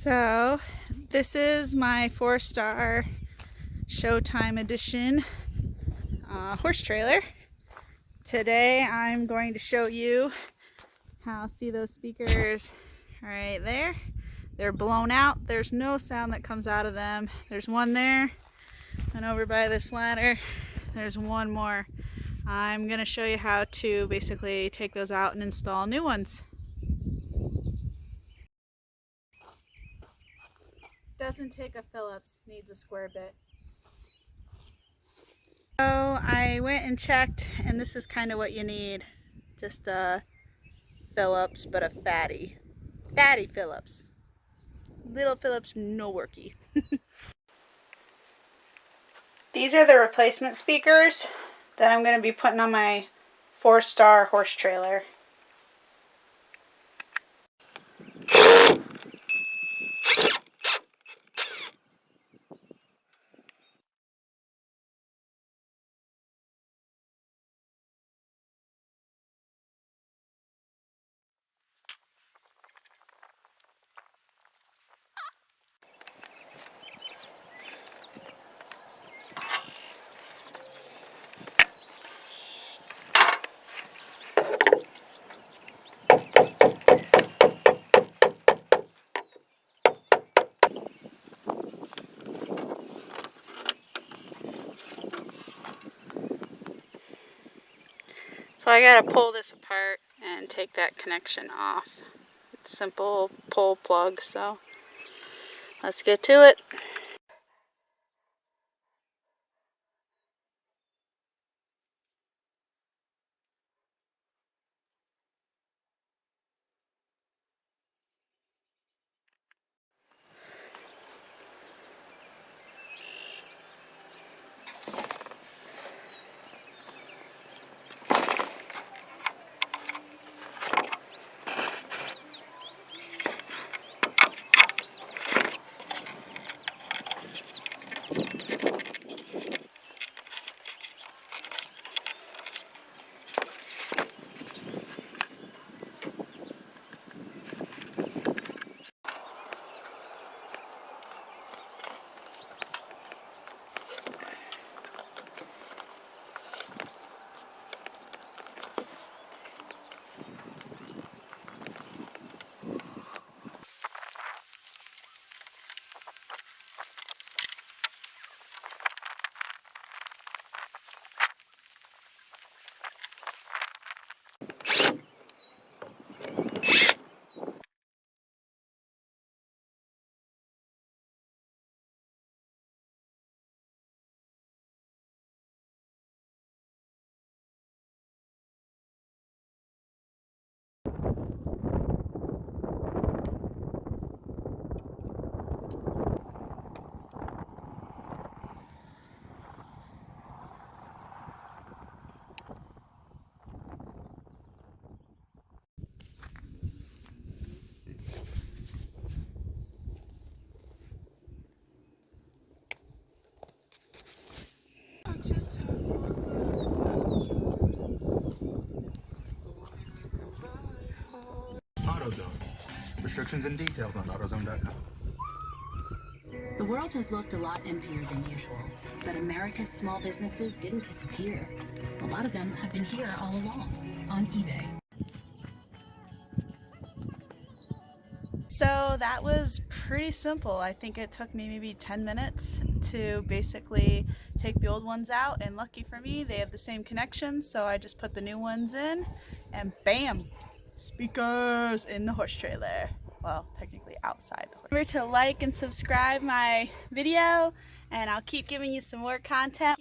So this is my 4-star Showtime edition horse trailer. Today I'm going to show you how, see those speakers right there? They're blown out. There's no sound that comes out of them. There's one there, and over by this ladder there's one more. I'm going to show you how to basically take those out and install new ones. Doesn't take a Phillips, needs a square bit. So I went and checked, and this is kind of what you need. Just a Phillips, but a fatty Phillips. Little Phillips, no worky. These are the replacement speakers that I'm going to be putting on my 4-star horse trailer. So I gotta pull this apart and take that connection off. It's simple pull plug, so let's get to it. AutoZone. Restrictions and details on AutoZone.com. The world has looked a lot emptier than usual, but America's small businesses didn't disappear. A lot of them have been here all along, on eBay. So that was pretty simple. I think it took me maybe 10 minutes to basically take the old ones out, and lucky for me, they have the same connections, so I just put the new ones in, and bam! Speakers in the horse trailer. Well, technically outside the horse. Remember to like and subscribe my video, and I'll keep giving you some more content.